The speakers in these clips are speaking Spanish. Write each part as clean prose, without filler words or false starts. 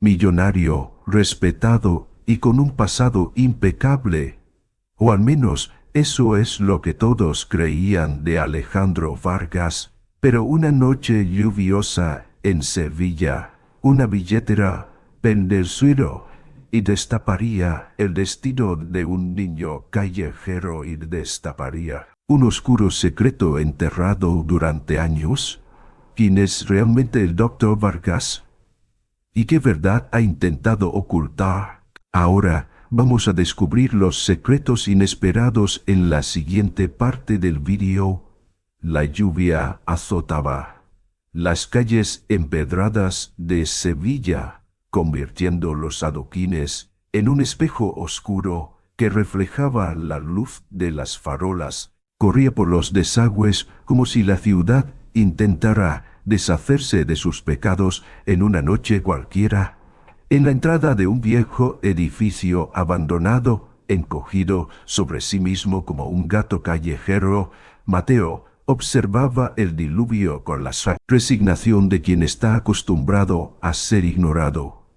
millonario, respetado y con un pasado impecable. O al menos eso es lo que todos creían de Alejandro Vargas. Pero una noche lluviosa en Sevilla, una billetera prende el suelo y destaparía el destino de un niño callejero y destaparía un oscuro secreto enterrado durante años. ¿Quién es realmente el doctor Vargas? ¿Y qué verdad ha intentado ocultar? Ahora vamos a descubrir los secretos inesperados en la siguiente parte del vídeo. La lluvia azotaba las calles empedradas de Sevilla, convirtiendo los adoquines en un espejo oscuro que reflejaba la luz de las farolas. Corría por los desagües como si la ciudad intentara deshacerse de sus pecados en una noche cualquiera. En la entrada de un viejo edificio abandonado, encogido sobre sí mismo como un gato callejero, Mateo observaba el diluvio con la resignación de quien está acostumbrado a ser ignorado.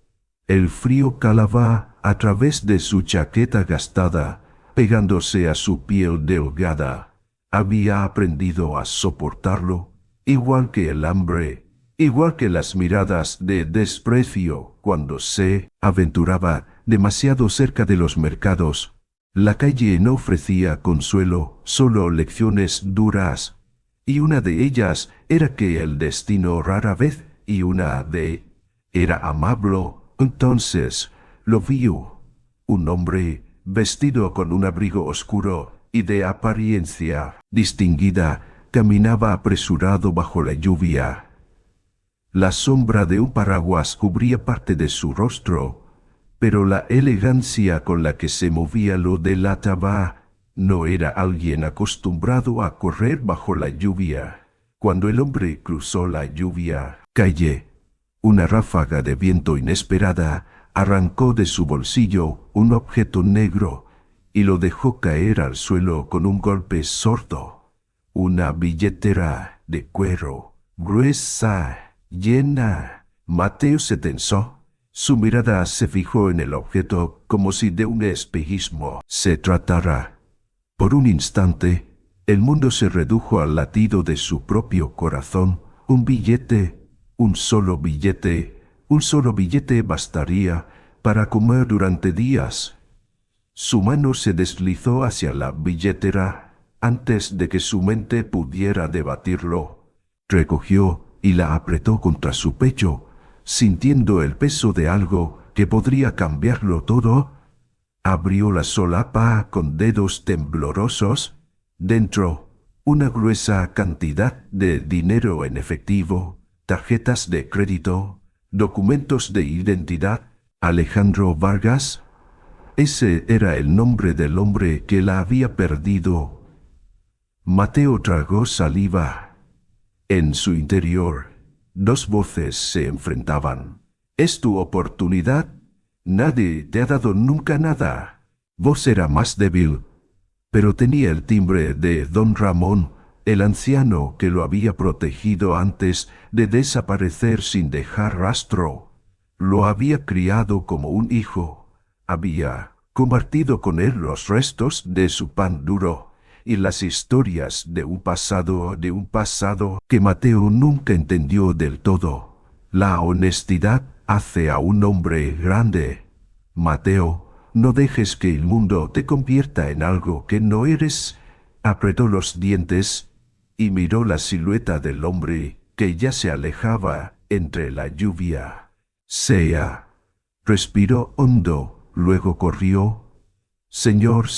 El frío calaba a través de su chaqueta gastada, pegándose a su piel delgada. Había aprendido a soportarlo, igual que el hambre, igual que las miradas de desprecio cuando se aventuraba demasiado cerca de los mercados. La calle no ofrecía consuelo, solo lecciones duras, y una de ellas era que el destino rara vez y una de era amable. Entonces lo vio, un hombre vestido con un abrigo oscuro y de apariencia distinguida, caminaba apresurado bajo la lluvia. La sombra de un paraguas cubría parte de su rostro, pero la elegancia con la que se movía lo delataba. No era alguien acostumbrado a correr bajo la lluvia. Cuando el hombre cruzó la calle, una ráfaga de viento inesperada arrancó de su bolsillo un objeto negro y lo dejó caer al suelo con un golpe sordo. Una billetera de cuero, gruesa, llena. Mateo se tensó. Su mirada se fijó en el objeto como si de un espejismo se tratara. Por un instante, el mundo se redujo al latido de su propio corazón. Un billete, un solo billete bastaría para comer durante días. Su mano se deslizó hacia la billetera antes de que su mente pudiera debatirlo. Recogió y la apretó contra su pecho, sintiendo el peso de algo que podría cambiarlo todo. Abrió la solapa con dedos temblorosos. Dentro, una gruesa cantidad de dinero en efectivo, tarjetas de crédito, documentos de identidad. Alejandro Vargas. Ese era el nombre del hombre que la había perdido. Mateo tragó saliva. En su interior, dos voces se enfrentaban. ¿Es tu oportunidad? Nadie te ha dado nunca nada. Vos era más débil, pero tenía el timbre de don Ramón, el anciano que lo había protegido antes de desaparecer sin dejar rastro. Lo había criado como un hijo. Había compartido con él los restos de su pan duro y las historias de un pasado que Mateo nunca entendió del todo. La honestidad hace a un hombre grande. Mateo, no dejes que el mundo te convierta en algo que no eres. Apretó los dientes y miró la silueta del hombre que ya se alejaba entre la lluvia. Respiró hondo, luego corrió. Señor,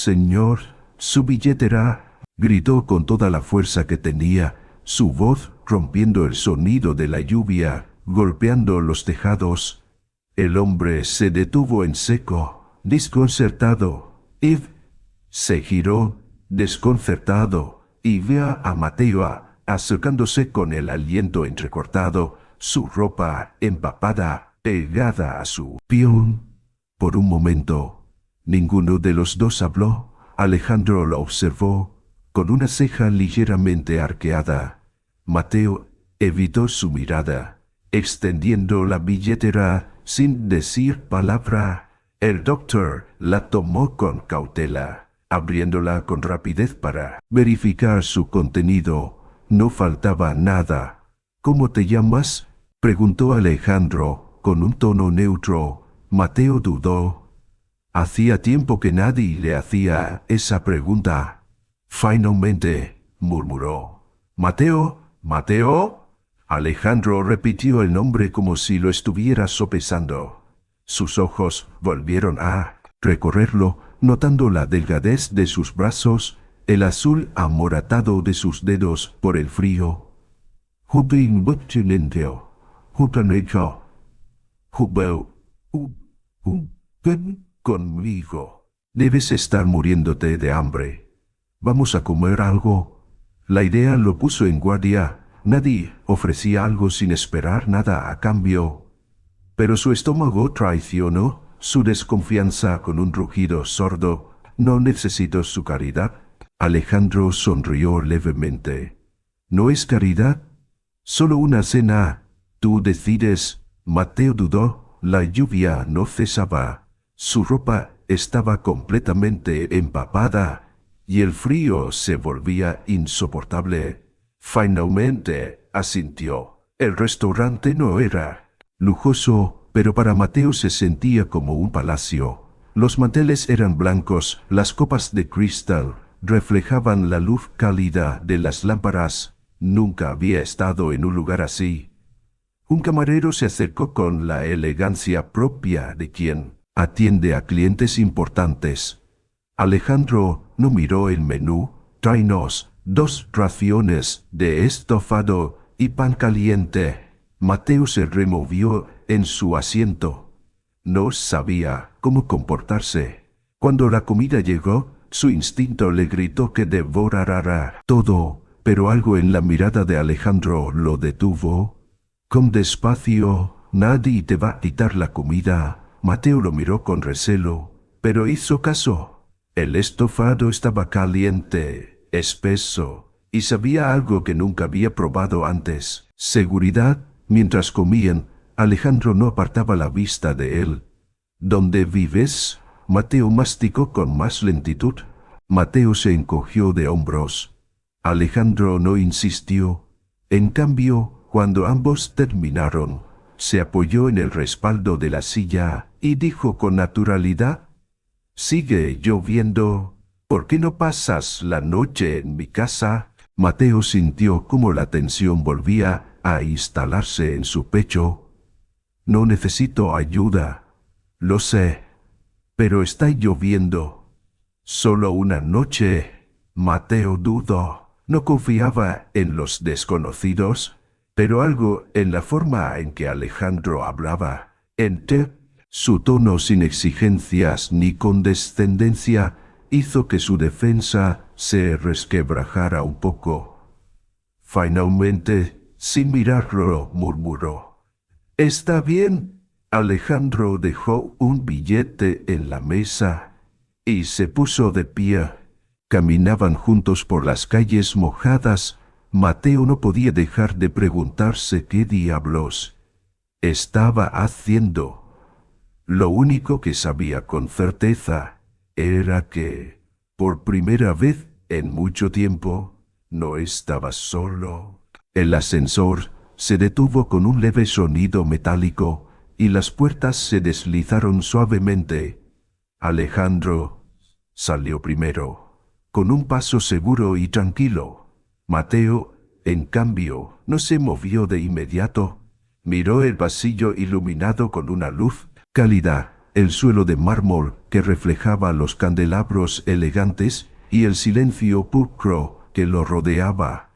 su billetera, gritó con toda la fuerza que tenía, su voz rompiendo el sonido de la lluvia, golpeando los tejados. El hombre se detuvo en seco, desconcertado. Se giró, desconcertado, y vio a Mateo acercándose con el aliento entrecortado, su ropa empapada, pegada a su piel. Por un momento, ninguno de los dos habló. Alejandro lo observó, con una ceja ligeramente arqueada. Mateo evitó su mirada, extendiendo la billetera sin decir palabra. El doctor la tomó con cautela, abriéndola con rapidez para verificar su contenido. No faltaba nada. ¿Cómo te llamas?, preguntó Alejandro, con un tono neutro. Mateo dudó. Hacía tiempo que nadie le hacía esa pregunta. Finalmente, murmuró. «Mateo, Mateo». Alejandro repitió el nombre como si lo estuviera sopesando. Sus ojos volvieron a recorrerlo, notando la delgadez de sus brazos, el azul amoratado de sus dedos por el frío. «Hubin butchilinteo, hupanecho, hubeu, ven conmigo. Debes estar muriéndote de hambre. ¿Vamos a comer algo?» La idea lo puso en guardia. Nadie ofrecía algo sin esperar nada a cambio. Pero su estómago traicionó su desconfianza con un rugido sordo. «No necesito su caridad». Alejandro sonrió levemente. «¿No es caridad? Solo una cena. Tú decides». Mateo dudó. La lluvia no cesaba. Su ropa estaba completamente empapada y el frío se volvía insoportable. Finalmente asintió. El restaurante no era lujoso, pero para Mateo se sentía como un palacio. Los manteles eran blancos, las copas de cristal reflejaban la luz cálida de las lámparas. Nunca había estado en un lugar así. Un camarero se acercó con la elegancia propia de quien atiende a clientes importantes. Alejandro no miró el menú. «Tráenos 2 raciones de estofado y pan caliente». Mateo se removió en su asiento. No sabía cómo comportarse. Cuando la comida llegó, su instinto le gritó que devorara todo, pero algo en la mirada de Alejandro lo detuvo. «Come despacio, nadie te va a quitar la comida». Mateo lo miró con recelo, pero hizo caso. El estofado estaba caliente, espeso, y sabía algo que nunca había probado antes: seguridad. Mientras comían, Alejandro no apartaba la vista de él. «¿Dónde vives?». Mateo masticó con más lentitud. Mateo se encogió de hombros. Alejandro no insistió. En cambio, cuando ambos terminaron, se apoyó en el respaldo de la silla y dijo con naturalidad: «Sigue lloviendo. ¿Por qué no pasas la noche en mi casa?». Mateo sintió cómo la tensión volvía a instalarse en su pecho. «No necesito ayuda. Lo sé. Pero está lloviendo. Solo una noche». Mateo dudó. No confiaba en los desconocidos, pero algo en la forma en que Alejandro hablaba, su tono sin exigencias ni condescendencia, hizo que su defensa se resquebrajara un poco. Finalmente, sin mirarlo, murmuró: «Está bien». Alejandro dejó un billete en la mesa y se puso de pie. Caminaban juntos por las calles mojadas. Mateo no podía dejar de preguntarse qué diablos estaba haciendo. Lo único que sabía con certeza era que, por primera vez en mucho tiempo, no estaba solo. El ascensor se detuvo con un leve sonido metálico y las puertas se deslizaron suavemente. Alejandro salió primero, con un paso seguro y tranquilo. Mateo, en cambio, no se movió de inmediato. Miró el pasillo iluminado con una luz cálida, el suelo de mármol que reflejaba los candelabros elegantes y el silencio pulcro que lo rodeaba.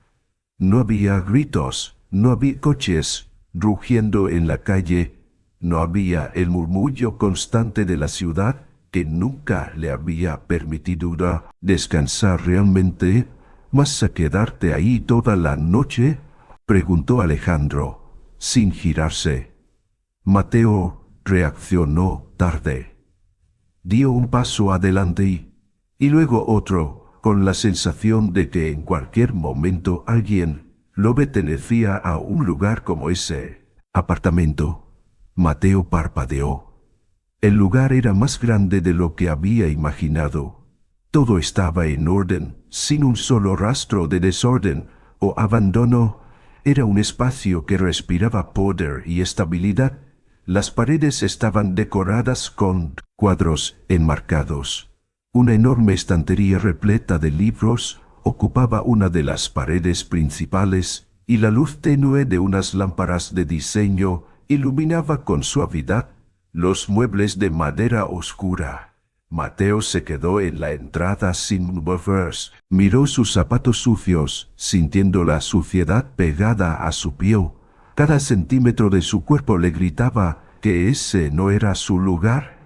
No había gritos, no había coches rugiendo en la calle, no había el murmullo constante de la ciudad que nunca le había permitido descansar realmente. ¿Vas a quedarte ahí toda la noche?, preguntó Alejandro, sin girarse. Mateo reaccionó tarde. Dio un paso adelante y luego otro, con la sensación de que en cualquier momento alguien lo pertenecía a un lugar como ese apartamento. Mateo parpadeó. El lugar era más grande de lo que había imaginado. Todo estaba en orden, sin un solo rastro de desorden o abandono. Era un espacio que respiraba poder y estabilidad. Las paredes estaban decoradas con cuadros enmarcados. Una enorme estantería repleta de libros ocupaba una de las paredes principales y la luz tenue de unas lámparas de diseño iluminaba con suavidad los muebles de madera oscura. Mateo se quedó en la entrada sin moverse. Miró sus zapatos sucios, sintiendo la suciedad pegada a su piel. Cada centímetro de su cuerpo le gritaba que ese no era su lugar.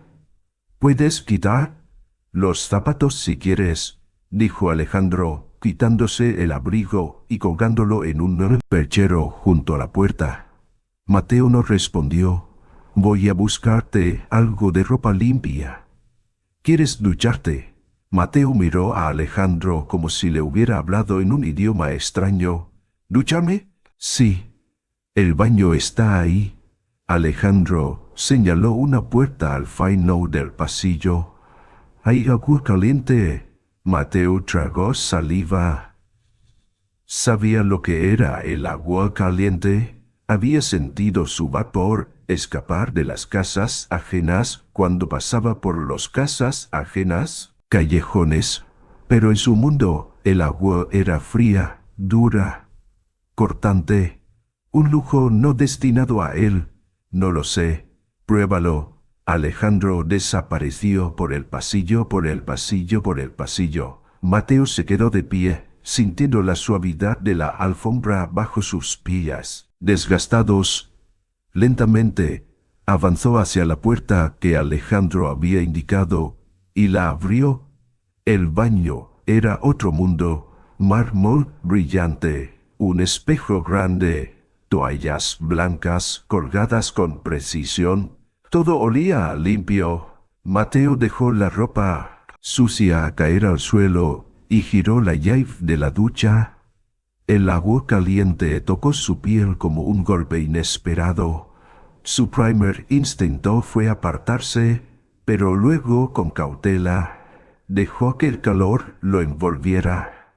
«¿Puedes quitar los zapatos si quieres?», dijo Alejandro, quitándose el abrigo y colgándolo en un perchero junto a la puerta. Mateo no respondió. «Voy a buscarte algo de ropa limpia. ¿Quieres ducharte?». Mateo miró a Alejandro como si le hubiera hablado en un idioma extraño. «¿Ducharme?». «Sí. El baño está ahí». Alejandro señaló una puerta al final del pasillo. «¿Hay agua caliente?». Mateo tragó saliva. Sabía lo que era el agua caliente. Había sentido su vapor escapar de las casas ajenas cuando pasaba por los casas ajenas callejones, pero en su mundo el agua era fría, dura, cortante, un lujo no destinado a él. «No lo sé, pruébalo». Alejandro desapareció por el pasillo, por el pasillo, por el pasillo. Mateo se quedó de pie, sintiendo la suavidad de la alfombra bajo sus pies. Desgastados, lentamente, avanzó hacia la puerta que Alejandro había indicado y la abrió. El baño era otro mundo, mármol brillante, un espejo grande, toallas blancas colgadas con precisión. Todo olía a limpio. Mateo dejó la ropa sucia a caer al suelo y giró la llave de la ducha. El agua caliente tocó su piel como un golpe inesperado. Su primer instinto fue apartarse, pero luego, con cautela, dejó que el calor lo envolviera.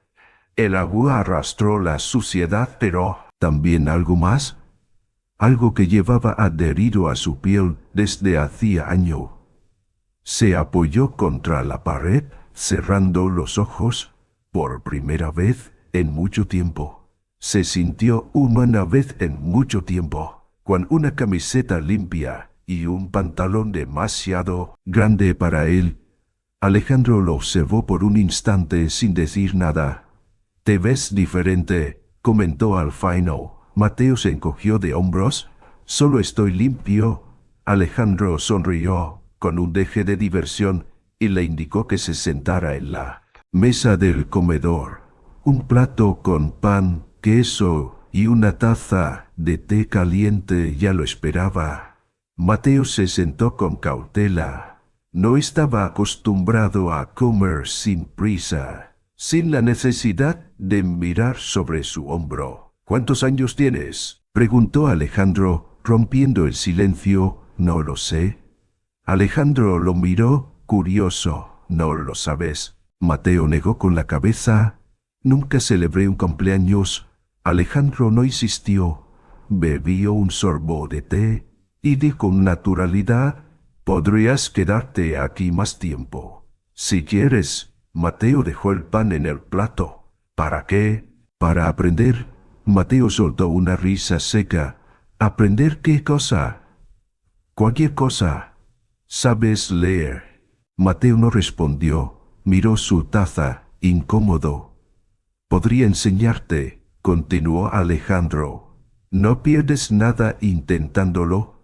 El agua arrastró la suciedad, pero también algo más, algo que llevaba adherido a su piel desde hacía años. Se apoyó contra la pared, cerrando los ojos. Por primera vez en mucho tiempo, se sintió una vez en mucho tiempo, con una camiseta limpia y un pantalón demasiado grande para él. Alejandro lo observó por un instante sin decir nada. «Te ves diferente», comentó al final. Mateo se encogió de hombros. «Solo estoy limpio». Alejandro sonrió con un deje de diversión y le indicó que se sentara en la mesa del comedor. Un plato con pan, queso y una taza de té caliente ya lo esperaba. Mateo se sentó con cautela. No estaba acostumbrado a comer sin prisa, sin la necesidad de mirar sobre su hombro. «¿Cuántos años tienes?», preguntó Alejandro, rompiendo el silencio. «No lo sé». Alejandro lo miró, curioso. «¿No lo sabes?». Mateo negó con la cabeza. «Nunca celebré un cumpleaños». Alejandro no insistió. Bebió un sorbo de té y dijo con naturalidad: «Podrías quedarte aquí más tiempo, si quieres». Mateo dejó el pan en el plato. «¿Para qué?». «Para aprender». Mateo soltó una risa seca. «¿Aprender qué cosa?». «Cualquier cosa». «¿Sabes leer?». Mateo no respondió. Miró su taza, incómodo. «Podría enseñarte», continuó Alejandro. «No pierdes nada intentándolo».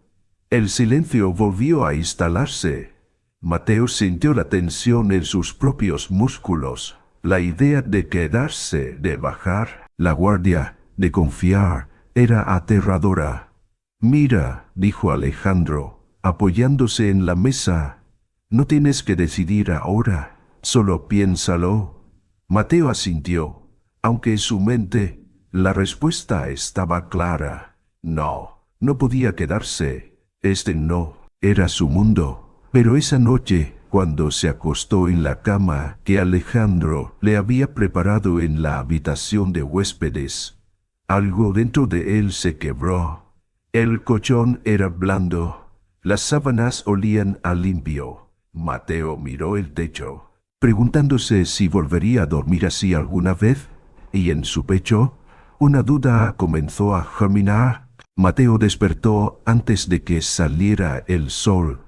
El silencio volvió a instalarse. Mateo sintió la tensión en sus propios músculos. La idea de quedarse, de bajar la guardia, de confiar, era aterradora. «Mira», dijo Alejandro, apoyándose en la mesa. «No tienes que decidir ahora, solo piénsalo». Mateo asintió, aunque en su mente la respuesta estaba clara. No podía quedarse. Este no era su mundo, pero esa noche, cuando se acostó en la cama que Alejandro le había preparado en la habitación de huéspedes, algo dentro de él se quebró. El colchón era blando, las sábanas olían a limpio. Mateo miró el techo, preguntándose si volvería a dormir así alguna vez, y en su pecho una duda comenzó a germinar. Mateo despertó antes de que saliera el sol.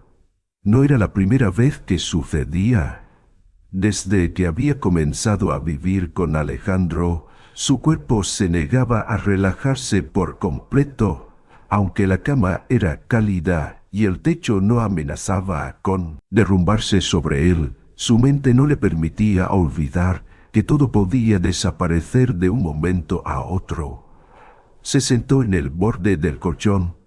No era la primera vez que sucedía. Desde que había comenzado a vivir con Alejandro, su cuerpo se negaba a relajarse por completo, aunque la cama era cálida y el techo no amenazaba con derrumbarse sobre él. Su mente no le permitía olvidar que todo podía desaparecer de un momento a otro. Se sentó en el borde del colchón,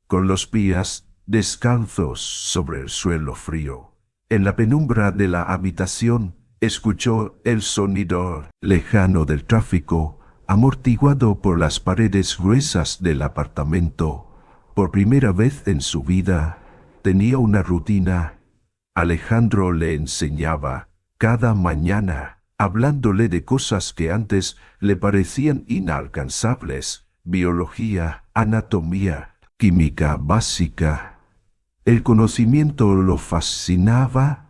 con los pies descalzos sobre el suelo frío. En la penumbra de la habitación escuchó el sonido lejano del tráfico, amortiguado por las paredes gruesas del apartamento. Por primera vez en su vida, tenía una rutina. Alejandro le enseñaba cada mañana, hablándole de cosas que antes le parecían inalcanzables: biología, anatomía, química básica. El conocimiento lo fascinaba.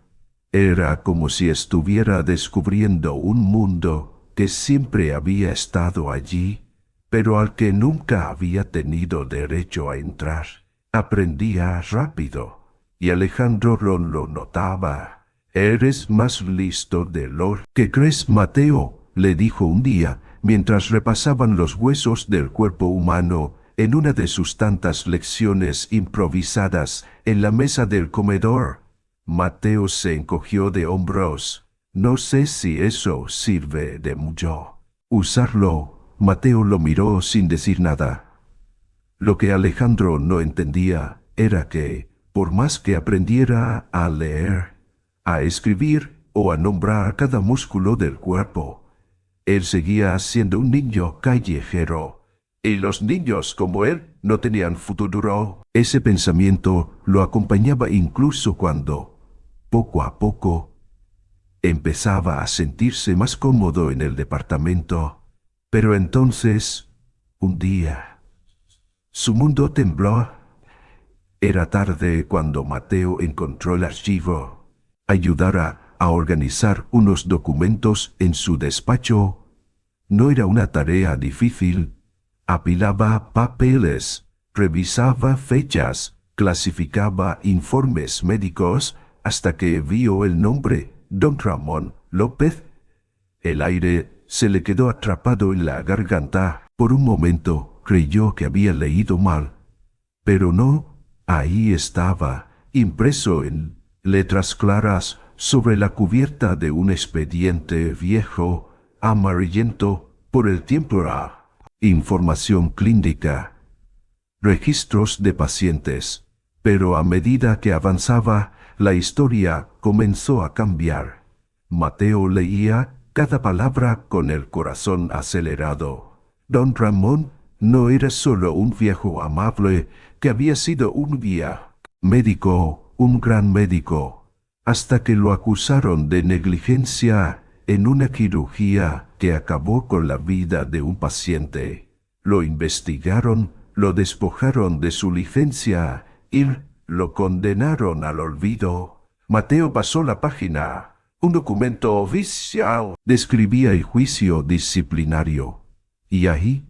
Era como si estuviera descubriendo un mundo que siempre había estado allí, pero al que nunca había tenido derecho a entrar. Aprendía rápido, y Alejandro lo notaba. «Eres más listo de lo que crees, Mateo», le dijo un día, mientras repasaban los huesos del cuerpo humano en una de sus tantas lecciones improvisadas en la mesa del comedor. Mateo se encogió de hombros. «No sé si eso sirve de mucho». «Usarlo». Mateo lo miró sin decir nada. Lo que Alejandro no entendía era que, por más que aprendiera a leer, a escribir o a nombrar cada músculo del cuerpo, él seguía siendo un niño callejero. Y los niños como él no tenían futuro. Ese pensamiento lo acompañaba incluso cuando, poco a poco, empezaba a sentirse más cómodo en el departamento. Pero entonces, un día, su mundo tembló. Era tarde cuando Mateo encontró el archivo. Ayudara a organizar unos documentos en su despacho no era una tarea difícil. Apilaba papeles, revisaba fechas, clasificaba informes médicos, hasta que vio el nombre: Don Ramón López. El aire se le quedó atrapado en la garganta. Por un momento creyó que había leído mal, pero no. Ahí estaba, impreso en letras claras sobre la cubierta de un expediente viejo, amarillento por el tiempo. Información clínica, registros de pacientes. Pero a medida que avanzaba, la historia comenzó a cambiar. Mateo leía cada palabra con el corazón acelerado. Don Ramón no era solo un viejo amable que había sido un guía médico, un gran médico, hasta que lo acusaron de negligencia en una cirugía que acabó con la vida de un paciente. Lo investigaron, lo despojaron de su licencia y lo condenaron al olvido. Mateo pasó la página. Un documento oficial describía el juicio disciplinario. Y ahí,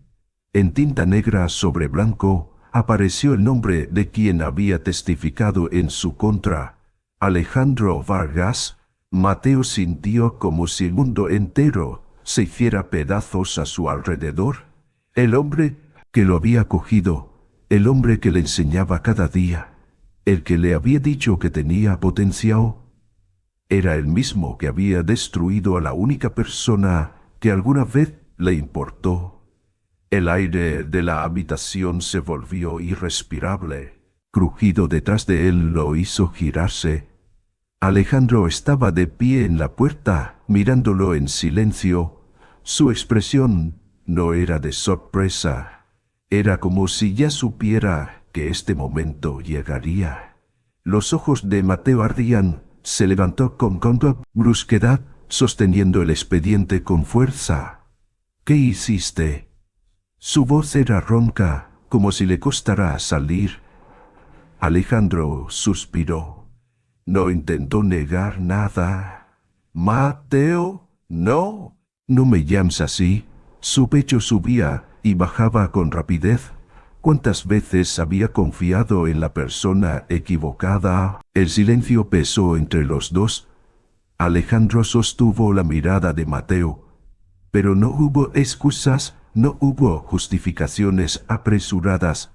en tinta negra sobre blanco, apareció el nombre de quien había testificado en su contra: Alejandro Vargas. Mateo sintió como si el mundo entero se hiciera pedazos a su alrededor. El hombre que lo había acogido, el hombre que le enseñaba cada día, el que le había dicho que tenía potencial, era el mismo que había destruido a la única persona que alguna vez le importó. El aire de la habitación se volvió irrespirable. Crujido detrás de él lo hizo girarse. Alejandro estaba de pie en la puerta, mirándolo en silencio. Su expresión no era de sorpresa. Era como si ya supiera que este momento llegaría. Los ojos de Mateo ardían. Se levantó con brusquedad, sosteniendo el expediente con fuerza. ¿Qué hiciste? Su voz era ronca, como si le costara salir. Alejandro suspiró. No intentó negar nada. Mateo, no. No me llames así. Su pecho subía y bajaba con rapidez. ¿Cuántas veces había confiado en la persona equivocada? El silencio pesó entre los dos. Alejandro sostuvo la mirada de Mateo. Pero no hubo excusas, no hubo justificaciones apresuradas.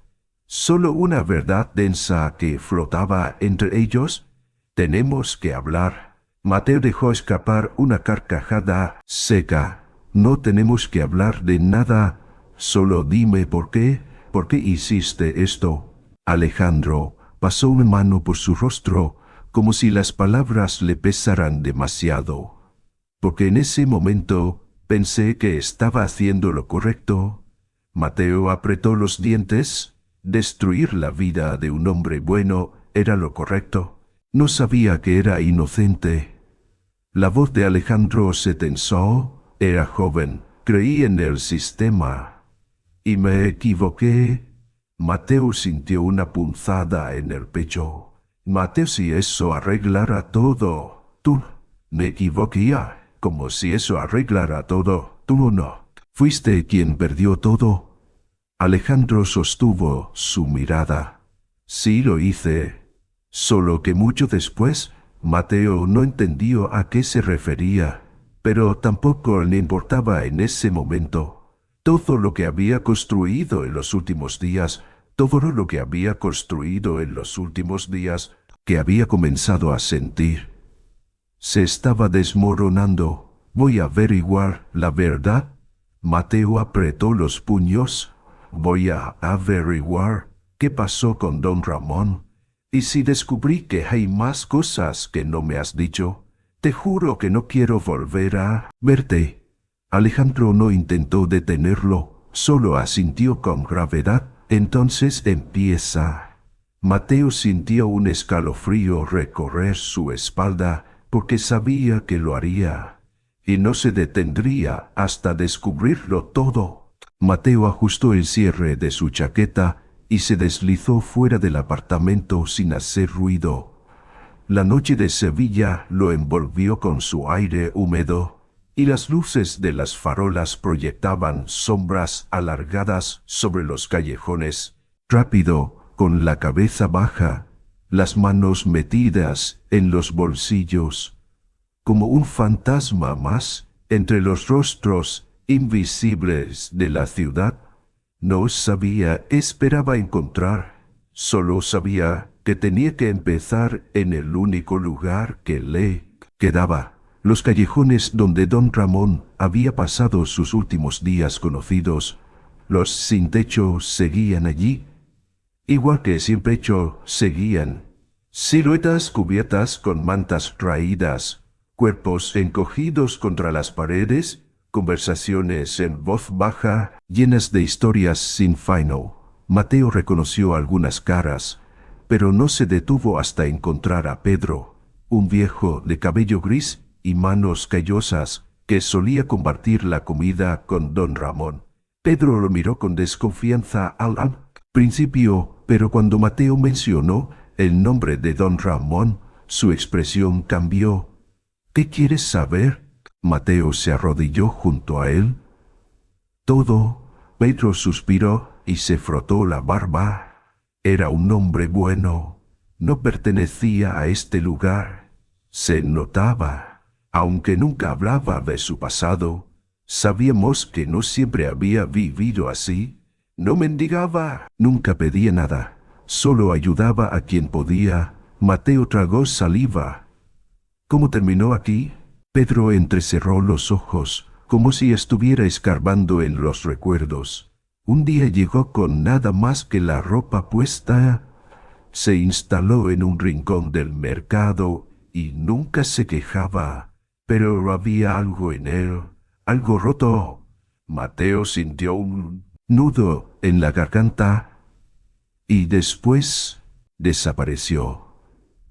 Solo una verdad densa que flotaba entre ellos. Tenemos que hablar. Mateo dejó escapar una carcajada seca. No tenemos que hablar de nada. Solo dime por qué. ¿Por qué hiciste esto? Alejandro pasó una mano por su rostro, como si las palabras le pesaran demasiado. Porque en ese momento pensé que estaba haciendo lo correcto. Mateo apretó los dientes. Destruir la vida de un hombre bueno era lo correcto. No sabía que era inocente. La voz de Alejandro se tensó. Era joven. Creí en el sistema. Y me equivoqué. Mateo sintió una punzada en el pecho. Mateo, si eso arreglara todo. Tú. Me equivoqué. Como si eso arreglara todo. Tú no. Fuiste quien perdió todo. Alejandro sostuvo su mirada. Sí lo hice. Solo que mucho después, Mateo no entendió a qué se refería, pero tampoco le importaba en ese momento. Todo lo que había construido en los últimos días, todo lo que había construido en los últimos días, que había comenzado a sentir, se estaba desmoronando. Voy a averiguar la verdad. Mateo apretó los puños. Voy a averiguar qué pasó con don Ramón. Y si descubrí que hay más cosas que no me has dicho, te juro que no quiero volver a verte. Alejandro no intentó detenerlo, solo asintió con gravedad. Entonces empieza. Mateo sintió un escalofrío recorrer su espalda porque sabía que lo haría, y no se detendría hasta descubrirlo todo. Mateo ajustó el cierre de su chaqueta y se deslizó fuera del apartamento sin hacer ruido. La noche de Sevilla lo envolvió con su aire húmedo, y las luces de las farolas proyectaban sombras alargadas sobre los callejones. Rápido, con la cabeza baja, las manos metidas en los bolsillos, como un fantasma más entre los rostros invisibles de la ciudad. No sabía, esperaba encontrar, solo sabía que tenía que empezar en el único lugar que le quedaba, los callejones donde don Ramón había pasado sus últimos días conocidos. Los sin techo seguían allí, igual que sin pecho seguían. Siluetas cubiertas con mantas raídas, cuerpos encogidos contra las paredes, conversaciones en voz baja, llenas de historias sin final. Mateo reconoció algunas caras, pero no se detuvo hasta encontrar a Pedro, un viejo de cabello gris y manos callosas, que solía compartir la comida con don Ramón. Pedro lo miró con desconfianza al principio, pero cuando Mateo mencionó el nombre de don Ramón, su expresión cambió. ¿Qué quieres saber? Mateo se arrodilló junto a él. Todo. Pedro suspiró y se frotó la barba. Era un hombre bueno. No pertenecía a este lugar. Se notaba. Aunque nunca hablaba de su pasado, sabíamos que no siempre había vivido así. No mendigaba, nunca pedía nada. Solo ayudaba a quien podía. Mateo tragó saliva. ¿Cómo terminó aquí? Pedro entrecerró los ojos, como si estuviera escarbando en los recuerdos. Un día llegó con nada más que la ropa puesta. Se instaló en un rincón del mercado y nunca se quejaba. Pero había algo en él, algo roto. Mateo sintió un nudo en la garganta. y después desapareció.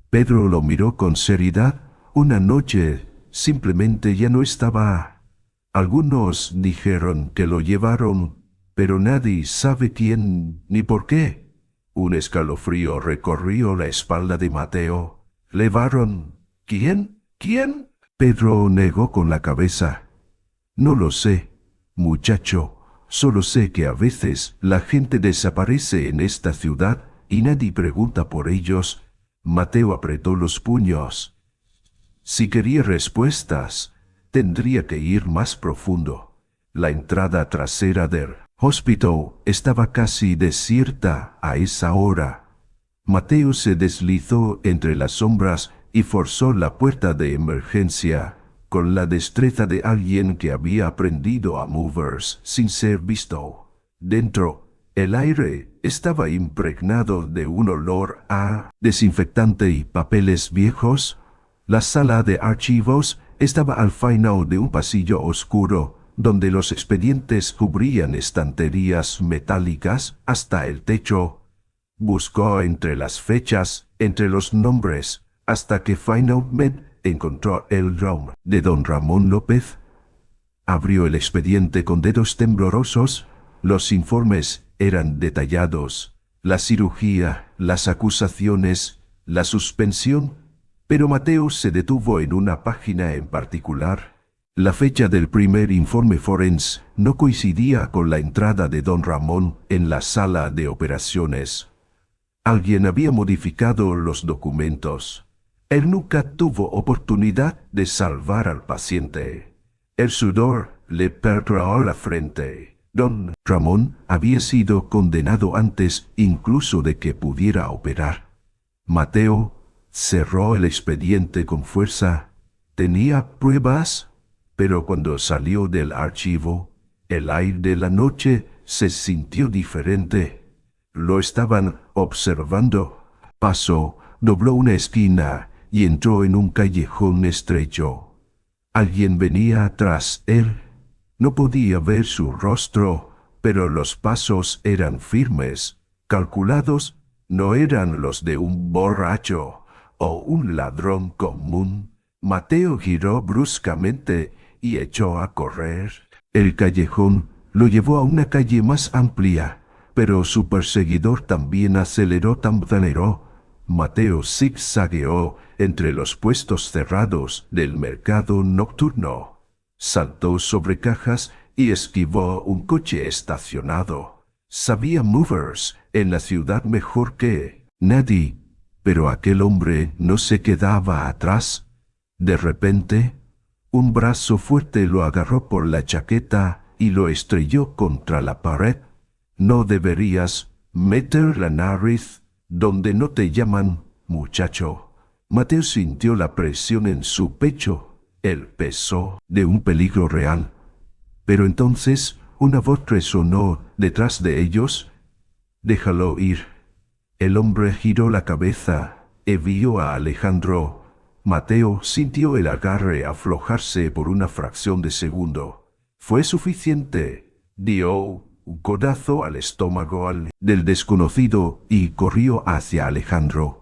Pedro lo miró con seriedad. Una noche simplemente ya no estaba. Algunos dijeron que lo llevaron, pero nadie sabe quién ni por qué. Un escalofrío recorrió la espalda de Mateo. ¿Llevaron? ¿Quién? ¿Quién? Pedro negó con la cabeza. No lo sé, muchacho. Solo sé que a veces la gente desaparece en esta ciudad y nadie pregunta por ellos. Mateo apretó los puños. Si quería respuestas, tendría que ir más profundo. La entrada trasera del hospital estaba casi desierta a esa hora. Mateo se deslizó entre las sombras y forzó la puerta de emergencia, con la destreza de alguien que había aprendido a moverse sin ser visto. Dentro, el aire estaba impregnado de un olor a desinfectante y papeles viejos. La sala de archivos estaba al final de un pasillo oscuro, donde los expedientes cubrían estanterías metálicas hasta el techo. Buscó entre las fechas, entre los nombres, hasta que finalmente encontró el nombre de don Ramón López. Abrió el expediente con dedos temblorosos. Los informes eran detallados. La cirugía, las acusaciones, la suspensión. Pero Mateo se detuvo en una página en particular. La fecha del primer informe forense no coincidía con la entrada de don Ramón en la sala de operaciones. Alguien había modificado los documentos. Él nunca tuvo oportunidad de salvar al paciente. El sudor le perforó la frente. Don Ramón había sido condenado antes incluso de que pudiera operar. Mateo cerró el expediente con fuerza. Tenía pruebas, pero cuando salió del archivo, el aire de la noche se sintió diferente. Lo estaban observando. Pasó, dobló una esquina y entró en un callejón estrecho. Alguien venía tras él. No podía ver su rostro, pero los pasos eran firmes, calculados. No eran los de un borracho o un ladrón común. Mateo giró bruscamente y echó a correr. El callejón lo llevó a una calle más amplia, pero su perseguidor también aceleró. Mateo zigzagueó entre los puestos cerrados del mercado nocturno. Saltó sobre cajas y esquivó un coche estacionado. Sabía movers en la ciudad mejor que nadie, pero aquel hombre no se quedaba atrás. De repente, un brazo fuerte lo agarró por la chaqueta y lo estrelló contra la pared. No deberías meter la nariz donde no te llaman, muchacho. Mateo sintió la presión en su pecho, el peso de un peligro real. Pero entonces una voz resonó detrás de ellos. «Déjalo ir». El hombre giró la cabeza y vio a Alejandro. Mateo sintió el agarre aflojarse por una fracción de segundo. Fue suficiente. Dio un codazo al estómago del desconocido y corrió hacia Alejandro.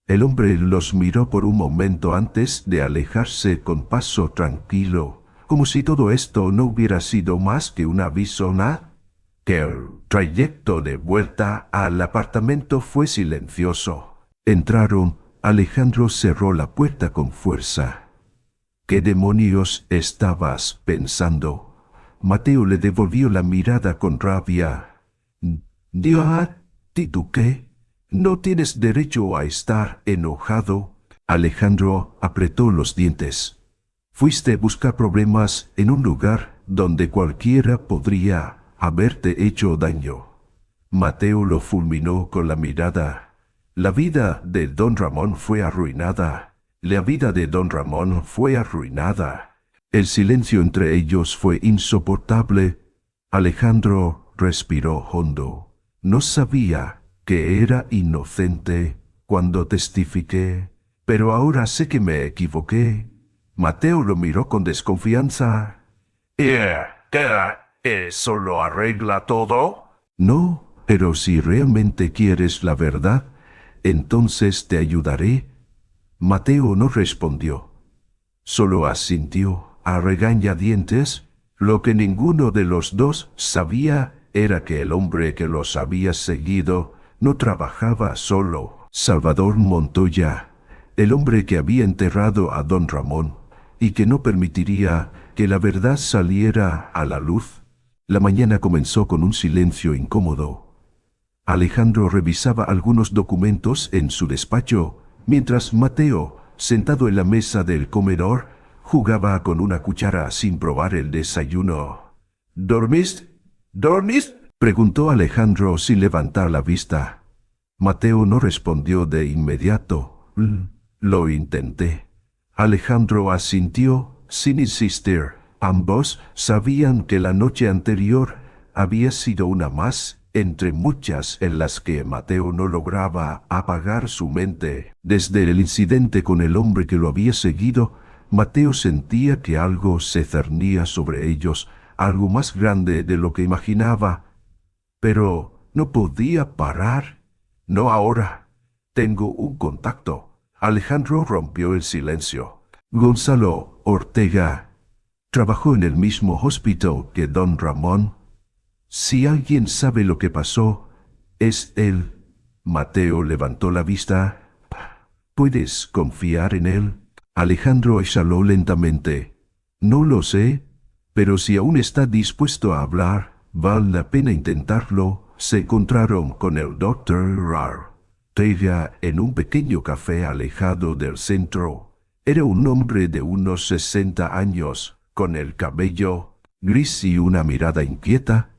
El hombre los miró por un momento antes de alejarse con paso tranquilo, como si todo esto no hubiera sido más que un aviso que el trayecto de vuelta al apartamento fue silencioso. Entraron. Alejandro cerró la puerta con fuerza. ¿Qué demonios estabas pensando? Mateo le devolvió la mirada con rabia. «Dios, ¿tú qué? No tienes derecho a estar enojado». Alejandro apretó los dientes. «Fuiste a buscar problemas en un lugar donde cualquiera podría haberte hecho daño». Mateo lo fulminó con la mirada. La vida de don Ramón fue arruinada. La vida de don Ramón fue arruinada. El silencio entre ellos fue insoportable. Alejandro respiró hondo. No sabía que era inocente cuando testifiqué, pero ahora sé que me equivoqué. Mateo lo miró con desconfianza. ¿Qué? ¿Eso lo arregla todo? No, Pero si realmente quieres la verdad, entonces te ayudaré. Mateo no respondió. Solo asintió a regañadientes. Lo que ninguno de los dos sabía era que el hombre que los había seguido no trabajaba solo. Salvador Montoya, el hombre que había enterrado a don Ramón y que no permitiría que la verdad saliera a la luz. La mañana comenzó con un silencio incómodo. Alejandro revisaba algunos documentos en su despacho, mientras Mateo, sentado en la mesa del comedor, jugaba con una cuchara sin probar el desayuno. ¿Dormiste? ¿Dormiste? Preguntó Alejandro sin levantar la vista. Mateo no respondió de inmediato. Lo intenté. Alejandro asintió, sin insistir. Ambos sabían que la noche anterior había sido una más entre muchas en las que Mateo no lograba apagar su mente. Desde el incidente con el hombre que lo había seguido, Mateo sentía que algo se cernía sobre ellos, algo más grande de lo que imaginaba. Pero no podía parar. No ahora. Tengo un contacto. Alejandro rompió el silencio. Gonzalo Ortega trabajó en el mismo hospital que don Ramón. Si alguien sabe lo que pasó, es él. Mateo levantó la vista. ¿Puedes confiar en él? Alejandro exhaló lentamente. No lo sé, pero si aún está dispuesto a hablar, vale la pena intentarlo. Se encontraron con el Dr. Ortega en un pequeño café alejado del centro. Era un hombre de unos 60 años, con el cabello gris y una mirada inquieta.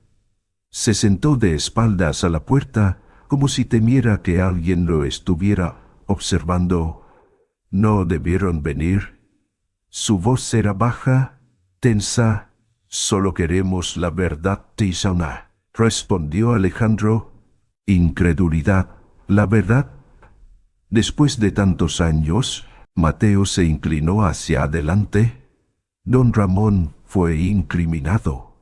Se sentó de espaldas a la puerta, como si temiera que alguien lo estuviera observando. ¿No debieron venir? Su voz era baja, tensa. Solo queremos la verdad, Tisana, respondió Alejandro. Incredulidad. ¿La verdad? Después de tantos años, Mateo se inclinó hacia adelante. Don Ramón fue incriminado.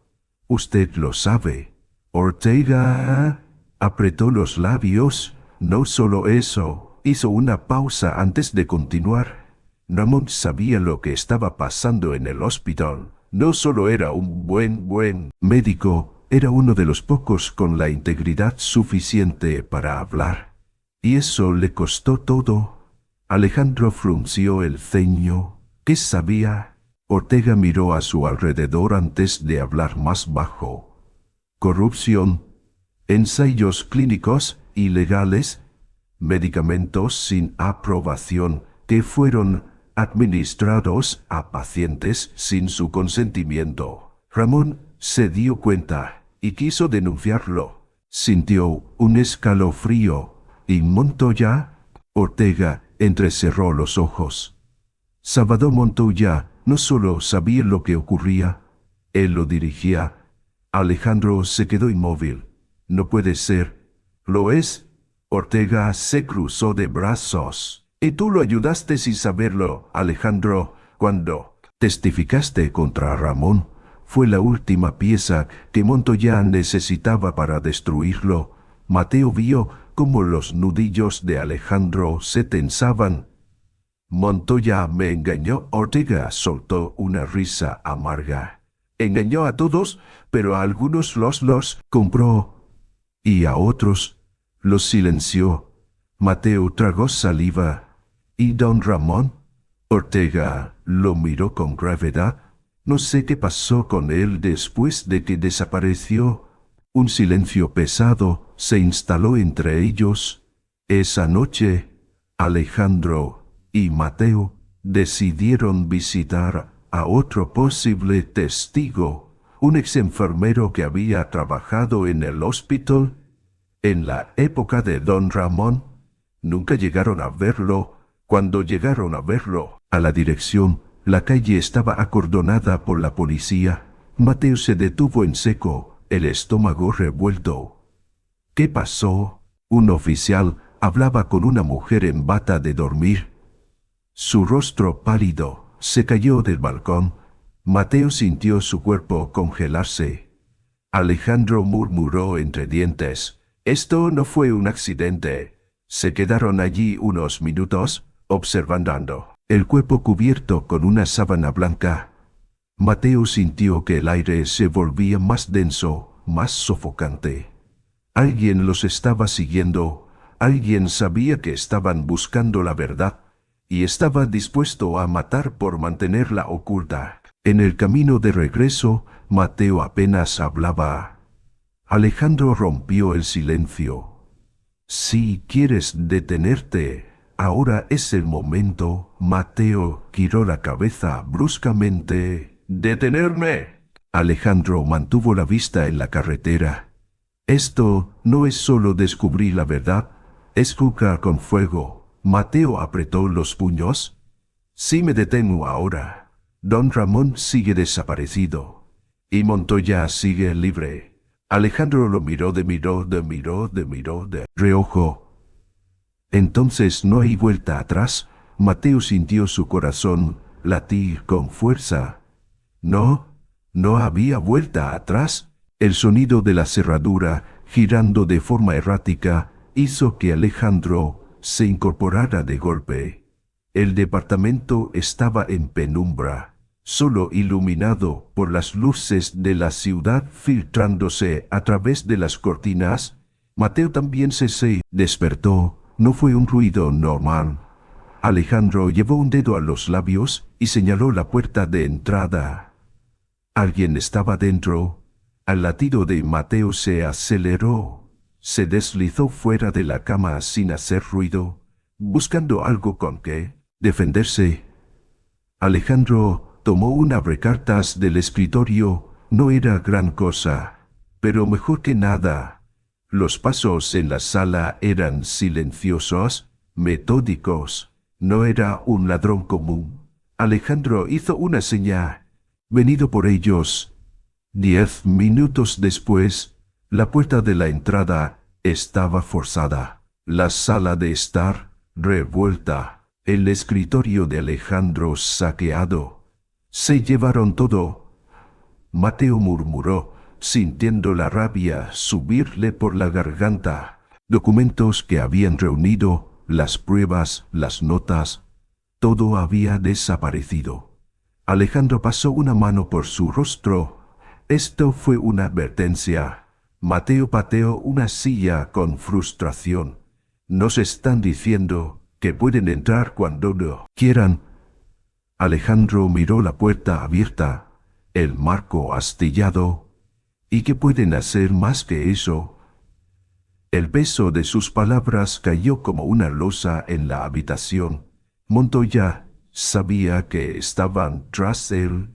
Usted lo sabe. Ortega apretó los labios. No solo eso, hizo una pausa antes de continuar. Ramón sabía lo que estaba pasando en el hospital. No solo era un buen médico, era uno de los pocos con la integridad suficiente para hablar. Y eso le costó todo. Alejandro frunció el ceño. ¿Qué sabía? Ortega miró a su alrededor antes de hablar más bajo. Corrupción, ensayos clínicos ilegales, medicamentos sin aprobación que fueron administrados a pacientes sin su consentimiento. Ramón se dio cuenta y quiso denunciarlo. Sintió un escalofrío y Montoya. Ortega entrecerró los ojos. Salvador Montoya no solo sabía lo que ocurría, él lo dirigía. Alejandro se quedó inmóvil. No puede ser. ¿Lo es? Ortega se cruzó de brazos. Y tú lo ayudaste sin saberlo, Alejandro, cuando testificaste contra Ramón. Fue la última pieza que Montoya necesitaba para destruirlo. Mateo vio cómo los nudillos de Alejandro se tensaban. Montoya me engañó. Ortega soltó una risa amarga. Engañó a todos, pero a algunos los compró y a otros los silenció. Mateo tragó saliva. ¿Y don Ramón? Ortega lo miró con gravedad. No sé qué pasó con él después de que desapareció. Un silencio pesado se instaló entre ellos. Esa noche, Alejandro y Mateo decidieron visitar a otro posible testigo, un ex enfermero que había trabajado en el hospital en la época de don Ramón. Nunca llegaron a verlo. Cuando llegaron a verlo a la dirección, la calle estaba acordonada por la policía. Mateo se detuvo en seco, el estómago revuelto. ¿Qué pasó? Un oficial hablaba con una mujer en bata de dormir. Su rostro pálido se cayó del balcón. Mateo sintió su cuerpo congelarse. Alejandro murmuró entre dientes. Esto no fue un accidente. Se quedaron allí unos minutos, observando el cuerpo cubierto con una sábana blanca. Mateo sintió que el aire se volvía más denso, más sofocante. Alguien los estaba siguiendo, alguien sabía que estaban buscando la verdad, y estaba dispuesto a matar por mantenerla oculta. En el camino de regreso, Mateo apenas hablaba. Alejandro rompió el silencio. Si quieres detenerte, ahora es el momento. Mateo giró la cabeza bruscamente. ¡Detenerme! Alejandro mantuvo la vista en la carretera. Esto no es solo descubrir la verdad, es jugar con fuego. Mateo apretó los puños. Si me detengo ahora, don Ramón sigue desaparecido y Montoya sigue libre. Alejandro lo miró de reojo. Entonces no hay vuelta atrás. Mateo sintió su corazón latir con fuerza. No, no había vuelta atrás. El sonido de la cerradura, girando de forma errática, hizo que Alejandro se incorporara de golpe. El departamento estaba en penumbra, solo iluminado por las luces de la ciudad filtrándose a través de las cortinas. Mateo también se despertó. No fue un ruido normal. Alejandro llevó un dedo a los labios y señaló la puerta de entrada. Alguien estaba dentro. Al latido de Mateo se aceleró. Se deslizó fuera de la cama sin hacer ruido, buscando algo con que defenderse. Alejandro tomó un abrecartas del escritorio. No era gran cosa, pero mejor que nada. Los pasos en la sala eran silenciosos, metódicos. No era un ladrón común. Alejandro hizo una señal. Venido por ellos. 10 minutos después, la puerta de la entrada estaba forzada. La sala de estar revuelta. El escritorio de Alejandro saqueado. Se llevaron todo. Mateo murmuró, sintiendo la rabia subirle por la garganta. Documentos que habían reunido, las pruebas, las notas, todo había desaparecido. Alejandro pasó una mano por su rostro. Esto fue una advertencia. Mateo pateó una silla con frustración. Nos están diciendo que pueden entrar cuando lo quieran. Alejandro miró la puerta abierta, el marco astillado. ¿Y qué pueden hacer más que eso? El peso de sus palabras cayó como una losa en la habitación. Montoya sabía que estaban tras él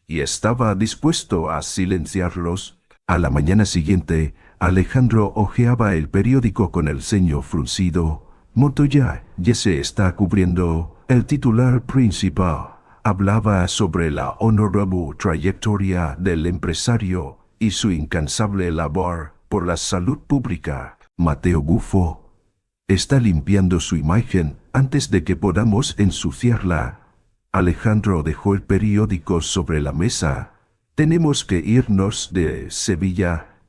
y estaba dispuesto a silenciarlos. A la mañana siguiente, Alejandro hojeaba el periódico con el ceño fruncido. Montoya ya se está cubriendo. El titular principal hablaba sobre la honorable trayectoria del empresario y su incansable labor por la salud pública. Mateo bufó. Está limpiando su imagen antes de que podamos ensuciarla. Alejandro dejó el periódico sobre la mesa. Tenemos que irnos de Sevilla.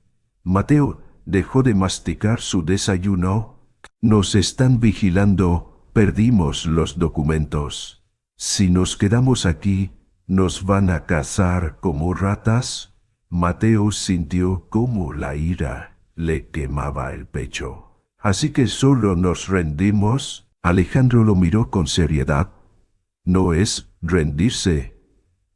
Mateo dejó de masticar su desayuno. Nos están vigilando. Perdimos los documentos. Si nos quedamos aquí, ¿nos van a cazar como ratas? Mateo sintió cómo la ira le quemaba el pecho. Así que solo nos rendimos. Alejandro lo miró con seriedad. No es rendirse,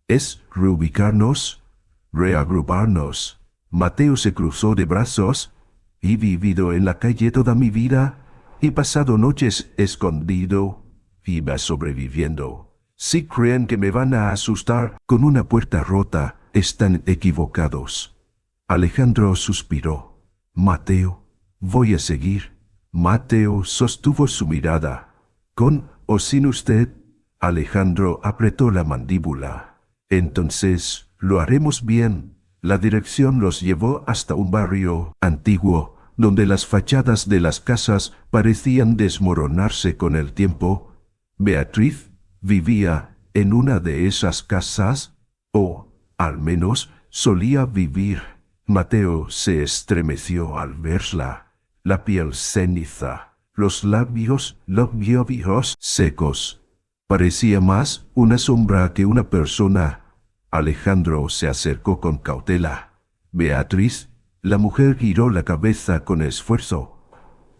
es reubicarnos, reagruparnos. Mateo se cruzó de brazos. He vivido en la calle toda mi vida. He pasado noches escondido. Iba sobreviviendo. Si creen que me van a asustar con una puerta rota, están equivocados. Alejandro suspiró. Mateo, voy a seguir. Mateo sostuvo su mirada. Con o sin usted. Alejandro apretó la mandíbula. Entonces, lo haremos bien. La dirección los llevó hasta un barrio antiguo, donde las fachadas de las casas parecían desmoronarse con el tiempo. Beatriz vivía en una de esas casas, o, al menos, solía vivir. Mateo se estremeció al verla. la piel ceniza, los labios secos. Parecía más una sombra que una persona. Alejandro se acercó con cautela. Beatriz, la mujer giró la cabeza con esfuerzo.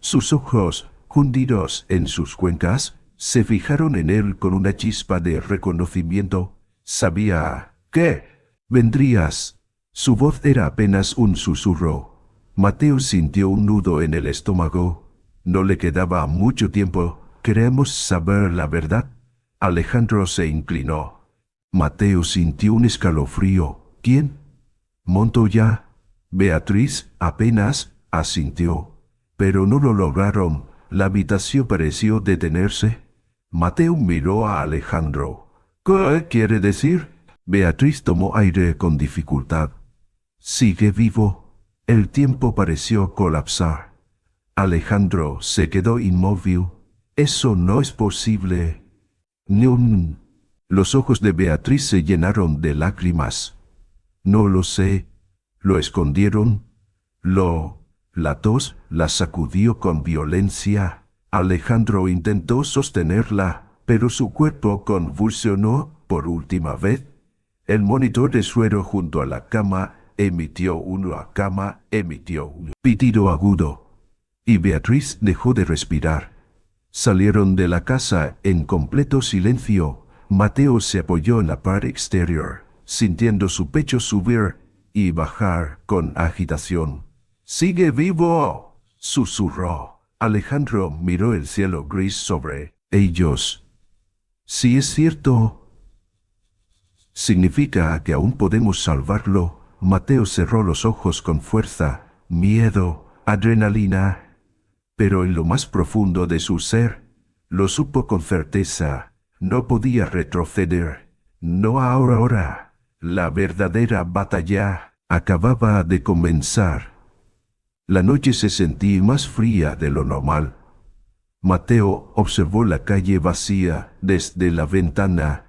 Sus ojos, hundidos en sus cuencas, se fijaron en él con una chispa de reconocimiento. Sabía que vendrías. Su voz era apenas un susurro. Mateo sintió un nudo en el estómago. No le quedaba mucho tiempo. ¿Queremos saber la verdad? Alejandro se inclinó. Mateo sintió un escalofrío. ¿Quién? Montoya. Beatriz apenas asintió. Pero no lo lograron. La habitación pareció detenerse. Mateo miró a Alejandro. ¿Qué quiere decir? Beatriz tomó aire con dificultad. Sigue vivo. El tiempo pareció colapsar. Alejandro se quedó inmóvil. Eso no es posible. No. Los ojos de Beatriz se llenaron de lágrimas. No lo sé. Lo escondieron. La tos la sacudió con violencia. Alejandro intentó sostenerla, pero su cuerpo convulsionó por última vez. El monitor de suero junto a la cama emitió un pitido agudo. Y Beatriz dejó de respirar. Salieron de la casa en completo silencio. Mateo se apoyó en la pared exterior, sintiendo su pecho subir y bajar con agitación. «¡Sigue vivo!», susurró. Alejandro miró el cielo gris sobre ellos. «Si es cierto, significa que aún podemos salvarlo». Mateo cerró los ojos con fuerza, miedo, adrenalina. Pero en lo más profundo de su ser, lo supo con certeza. No podía retroceder. No ahora. La verdadera batalla acababa de comenzar. La noche se sentía más fría de lo normal. Mateo observó la calle vacía desde la ventana,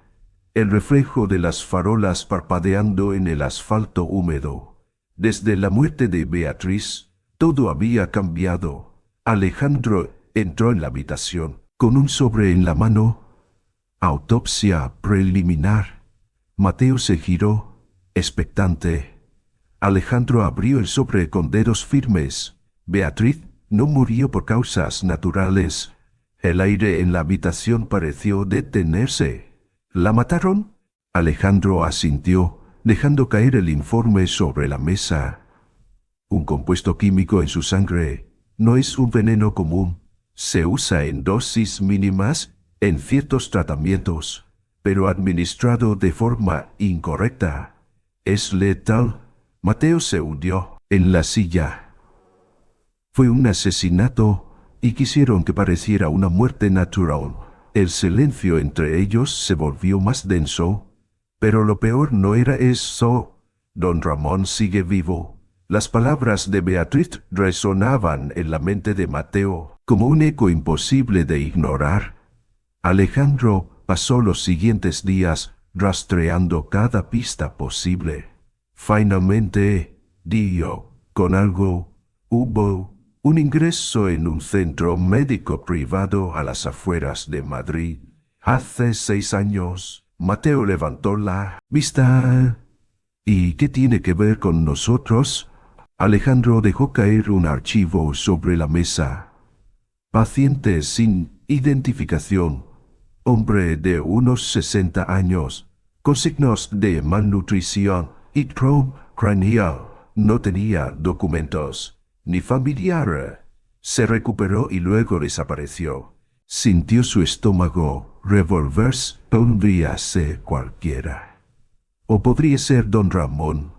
el reflejo de las farolas parpadeando en el asfalto húmedo. Desde la muerte de Beatriz, todo había cambiado. Alejandro entró en la habitación, con un sobre en la mano. Autopsia preliminar. Mateo se giró, expectante. Alejandro abrió el sobre con dedos firmes. Beatriz no murió por causas naturales. El aire en la habitación pareció detenerse. ¿La mataron? Alejandro asintió, dejando caer el informe sobre la mesa. Un compuesto químico en su sangre. No es un veneno común. Se usa en dosis mínimas en ciertos tratamientos, pero administrado de forma incorrecta. ¿Es letal? Mateo se hundió en la silla. Fue un asesinato y quisieron que pareciera una muerte natural. El silencio entre ellos se volvió más denso. Pero lo peor no era eso. Don Ramón sigue vivo. Las palabras de Beatriz resonaban en la mente de Mateo como un eco imposible de ignorar. Alejandro pasó los siguientes días rastreando cada pista posible. Finalmente, dio con algo. Hubo un ingreso en un centro médico privado a las afueras de Madrid. Hace 6 años, Mateo levantó la vista. ¿Y qué tiene que ver con nosotros? Alejandro dejó caer un archivo sobre la mesa. Paciente sin identificación. Hombre de unos 60 años, con signos de malnutrición y trauma craneal. No tenía documentos, ni familiar. Se recuperó y luego desapareció. Sintió su estómago revolverse. Podría ser cualquiera. O podría ser don Ramón.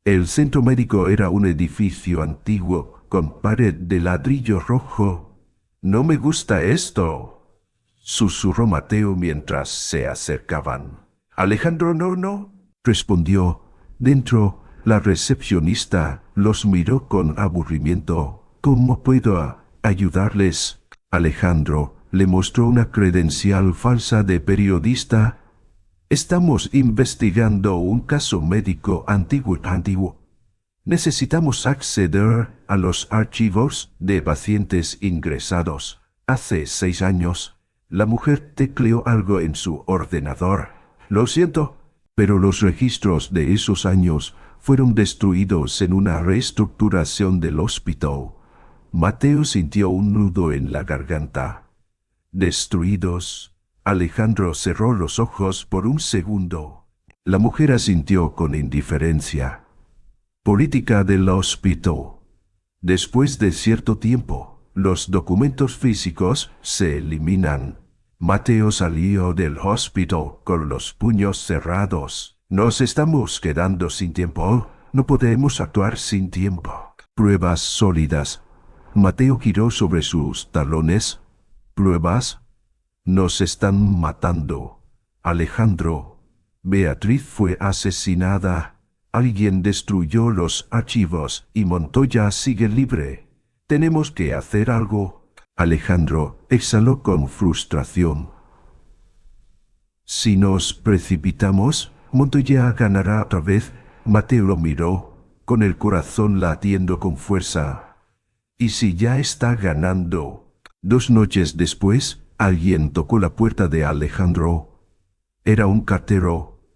El centro médico era un edificio antiguo con pared de ladrillo rojo. «No me gusta esto», susurró Mateo mientras se acercaban. «Alejandro, no», respondió. Dentro, la recepcionista los miró con aburrimiento. «¿Cómo puedo ayudarles?» Alejandro le mostró una credencial falsa de periodista. «Estamos investigando un caso médico antiguo. Necesitamos acceder a los archivos de pacientes ingresados. Hace 6 años, la mujer tecleó algo en su ordenador. Lo siento, pero los registros de esos años fueron destruidos en una reestructuración del hospital. Mateo sintió un nudo en la garganta. ¿Destruidos? Alejandro cerró los ojos por un segundo. La mujer asintió con indiferencia. Política del hospital. Después de cierto tiempo, los documentos físicos se eliminan. Mateo salió del hospital con los puños cerrados. Nos estamos quedando sin tiempo. No podemos actuar sin tiempo. Pruebas sólidas. Mateo giró sobre sus talones. ¿Pruebas? Nos están matando. Alejandro. Beatriz fue asesinada. Alguien destruyó los archivos y Montoya sigue libre. Tenemos que hacer algo. Alejandro exhaló con frustración. Si nos precipitamos, Montoya ganará otra vez. Mateo lo miró, con el corazón latiendo con fuerza. ¿Y si ya está ganando? 2 noches después, alguien tocó la puerta de Alejandro. Era un cartero.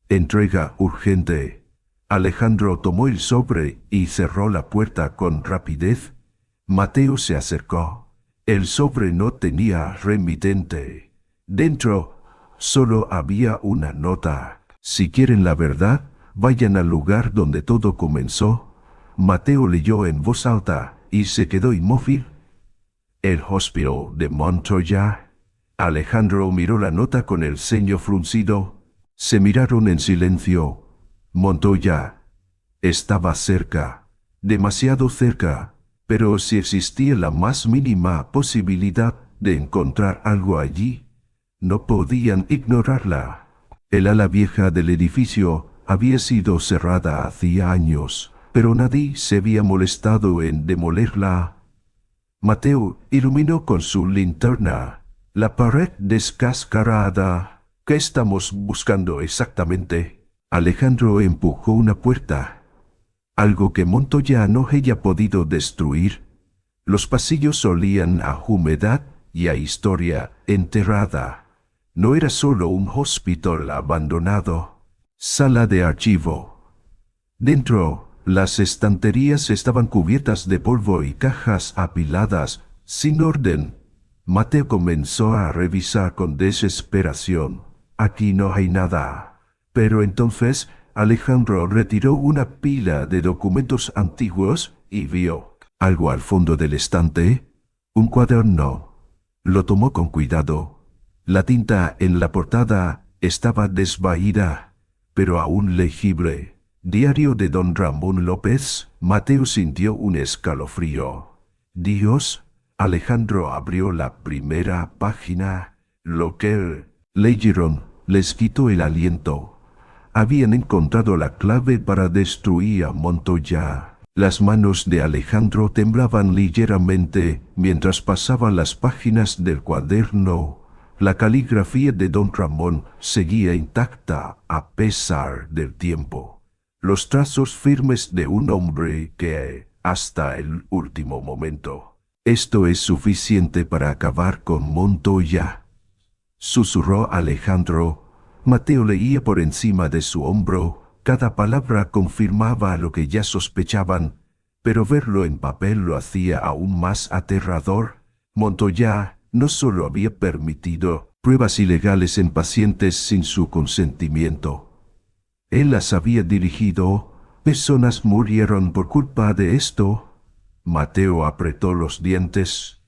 Entrega urgente. Alejandro tomó el sobre y cerró la puerta con rapidez. Mateo se acercó. El sobre no tenía remitente. Dentro solo había una nota. Si quieren la verdad, vayan al lugar donde todo comenzó. Mateo leyó en voz alta y se quedó inmóvil. El hospital de Montoya. Alejandro miró la nota con el ceño fruncido. Se miraron en silencio. Montoya estaba cerca, demasiado cerca, pero si existía la más mínima posibilidad de encontrar algo allí, no podían ignorarla. El ala vieja del edificio había sido cerrada hacía años, pero nadie se había molestado en demolerla. Mateo iluminó con su linterna la pared descascarada. ¿Qué estamos buscando exactamente? Alejandro empujó una puerta. Algo que Montoya no haya podido destruir. Los pasillos olían a humedad y a historia enterrada. No era solo un hospital abandonado. Sala de archivo. Dentro, las estanterías estaban cubiertas de polvo y cajas apiladas, sin orden. Mateo comenzó a revisar con desesperación. Aquí no hay nada. Pero entonces Alejandro retiró una pila de documentos antiguos y vio algo al fondo del estante. Un cuaderno. Lo tomó con cuidado. La tinta en la portada estaba desvaída, pero aún legible. Diario de don Ramón López. Mateo sintió un escalofrío. Dios. Alejandro abrió la primera página. Lo que leyeron les quitó el aliento. Habían encontrado la clave para destruir a Montoya. Las manos de Alejandro temblaban ligeramente mientras pasaban las páginas del cuaderno. La caligrafía de don Ramón seguía intacta a pesar del tiempo. Los trazos firmes de un hombre que, hasta el último momento, esto es suficiente para acabar con Montoya, susurró Alejandro. Mateo leía por encima de su hombro. Cada palabra confirmaba lo que ya sospechaban, pero verlo en papel lo hacía aún más aterrador. Montoya no solo había permitido pruebas ilegales en pacientes sin su consentimiento. Él las había dirigido. Personas murieron por culpa de esto. Mateo apretó los dientes,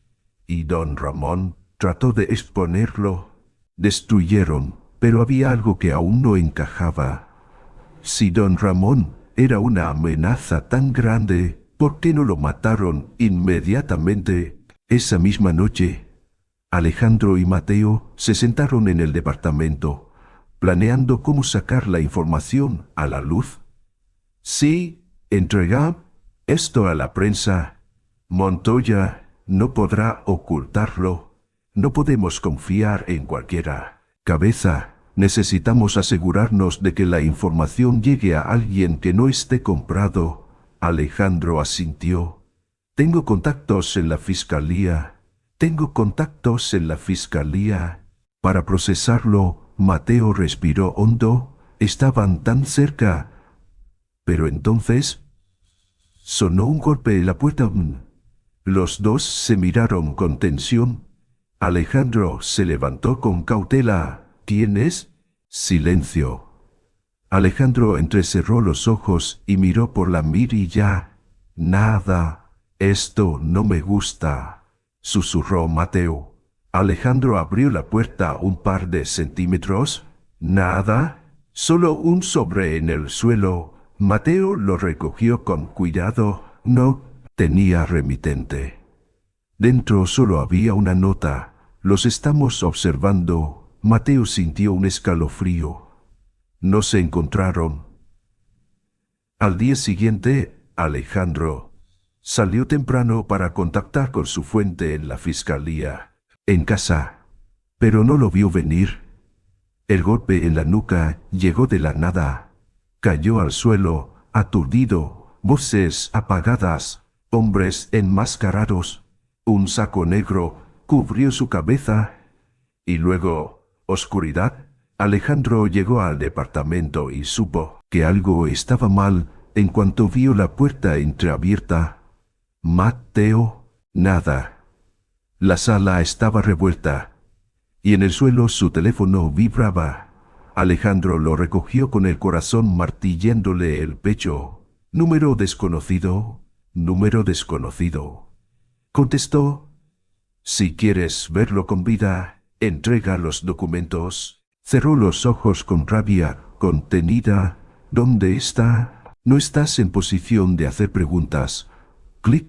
y don Ramón trató de exponerlo. Destruyeron. Pero había algo que aún no encajaba. Si don Ramón era una amenaza tan grande, ¿por qué no lo mataron inmediatamente? Esa misma noche, Alejandro y Mateo se sentaron en el departamento, planeando cómo sacar la información a la luz. Sí, entregar esto a la prensa. Montoya no podrá ocultarlo. No podemos confiar en cualquiera. Cabeza. Necesitamos asegurarnos de que la información llegue a alguien que no esté comprado. Alejandro asintió. Tengo contactos en la fiscalía. Tengo contactos en la fiscalía. Para procesarlo, Mateo respiró hondo. Estaban tan cerca. Pero entonces sonó un golpe en la puerta. Los dos se miraron con tensión. Alejandro se levantó con cautela. ¿Quién es? Silencio. Alejandro entrecerró los ojos y miró por la mirilla. Nada. Esto no me gusta, susurró Mateo. Alejandro abrió la puerta un par de centímetros. Nada. Solo un sobre en el suelo. Mateo lo recogió con cuidado. No tenía remitente. Dentro solo había una nota. Los estamos observando. Mateo sintió un escalofrío. No se encontraron. Al día siguiente, Alejandro salió temprano para contactar con su fuente en la fiscalía, en casa, pero no lo vio venir. El golpe en la nuca llegó de la nada. Cayó al suelo, aturdido, voces apagadas, hombres enmascarados. Un saco negro cubrió su cabeza. Y luego, oscuridad. Alejandro llegó al departamento y supo que algo estaba mal en cuanto vio la puerta entreabierta. Mateo, nada. La sala estaba revuelta y en el suelo su teléfono vibraba. Alejandro lo recogió con el corazón martillándole el pecho. Número desconocido, número desconocido. Contestó. Si quieres verlo con vida, entrega los documentos. Cerró los ojos con rabia contenida. ¿Dónde está? No estás en posición de hacer preguntas. Clic.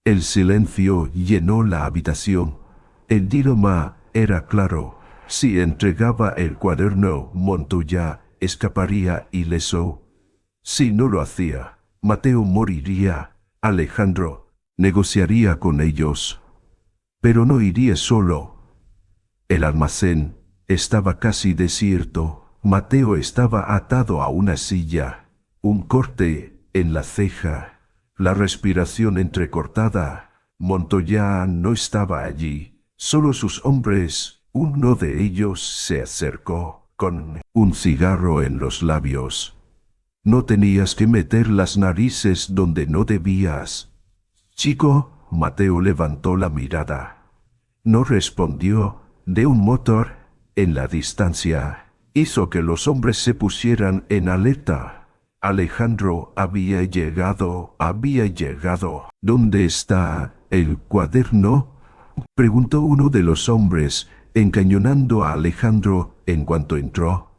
El silencio llenó la habitación. El dilema era claro. Si entregaba el cuaderno, Montoya escaparía ileso. Si no lo hacía, Mateo moriría. Alejandro negociaría con ellos. Pero no iría solo. El almacén estaba casi desierto. Mateo estaba atado a una silla. Un corte en la ceja. La respiración entrecortada. Montoya no estaba allí. Solo sus hombres. Uno de ellos se acercó con un cigarro en los labios. No tenías que meter las narices donde no debías. Chico, Mateo levantó la mirada. No respondió. De un motor, en la distancia, hizo que los hombres se pusieran en alerta. Alejandro había llegado. ¿Dónde está el cuaderno? Preguntó uno de los hombres, encañonando a Alejandro en cuanto entró.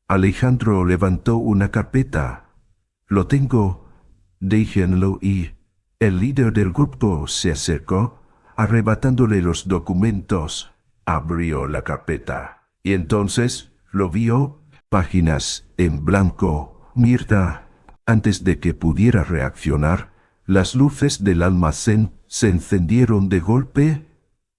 Alejandro levantó una carpeta. Lo tengo. Déjenlo ir. El líder del grupo se acercó, arrebatándole los documentos. Abrió la carpeta. Y entonces lo vio. Páginas en blanco. Mierda. Antes de que pudiera reaccionar, las luces del almacén se encendieron de golpe.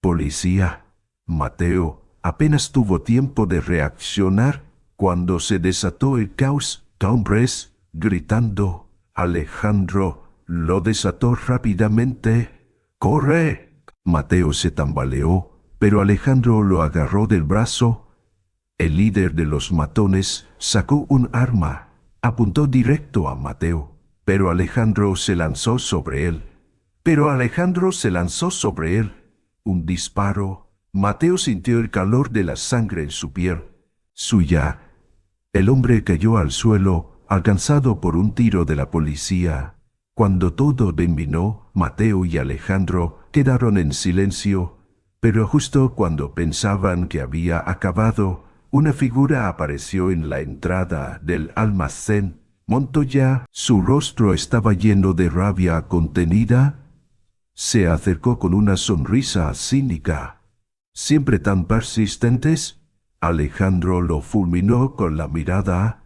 Policía. Mateo apenas tuvo tiempo de reaccionar cuando se desató el caos. Hombres gritando. Alejandro lo desató rápidamente. ¡Corre! Mateo se tambaleó, pero Alejandro lo agarró del brazo. El líder de los matones sacó un arma. Apuntó directo a Mateo, pero Alejandro se lanzó sobre él. Un disparo. Mateo sintió el calor de la sangre en su piel. Suya. El hombre cayó al suelo, alcanzado por un tiro de la policía. Cuando todo terminó, Mateo y Alejandro quedaron en silencio, pero justo cuando pensaban que había acabado, una figura apareció en la entrada del almacén. Montoya, su rostro estaba lleno de rabia contenida. Se acercó con una sonrisa cínica. ¿Siempre tan persistentes? Alejandro lo fulminó con la mirada.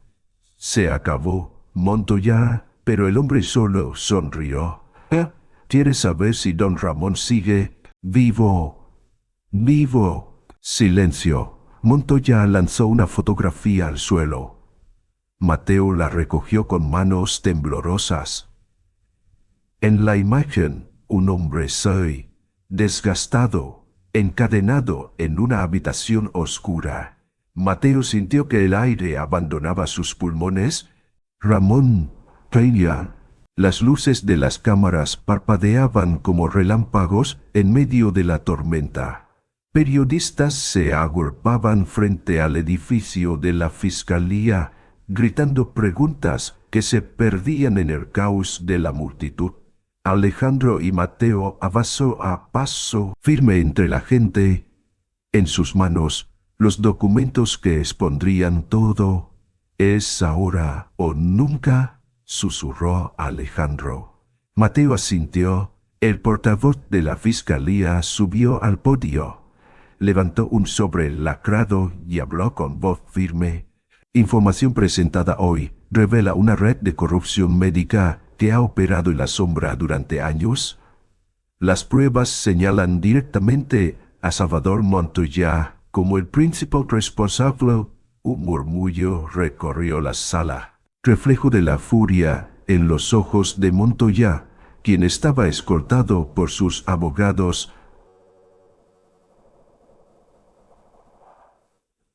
Se acabó, Montoya, pero el hombre solo sonrió. ¿Quieres saber si don Ramón sigue vivo? Vivo. Silencio. Montoya lanzó una fotografía al suelo. Mateo la recogió con manos temblorosas. En la imagen, un hombre soy, desgastado, encadenado en una habitación oscura. Mateo sintió que el aire abandonaba sus pulmones. Ramón reía. Las luces de las cámaras parpadeaban como relámpagos en medio de la tormenta. Periodistas se agolpaban frente al edificio de la fiscalía, gritando preguntas que se perdían en el caos de la multitud. Alejandro y Mateo avanzó a paso firme entre la gente. En sus manos, los documentos que expondrían todo. «Es ahora o nunca», susurró Alejandro. Mateo asintió. El portavoz de la fiscalía subió al podio. Levantó un sobre lacrado y habló con voz firme. «Información presentada hoy revela una red de corrupción médica que ha operado en la sombra durante años. Las pruebas señalan directamente a Salvador Montoya como el principal responsable». Un murmullo recorrió la sala, reflejo de la furia en los ojos de Montoya, quien estaba escoltado por sus abogados.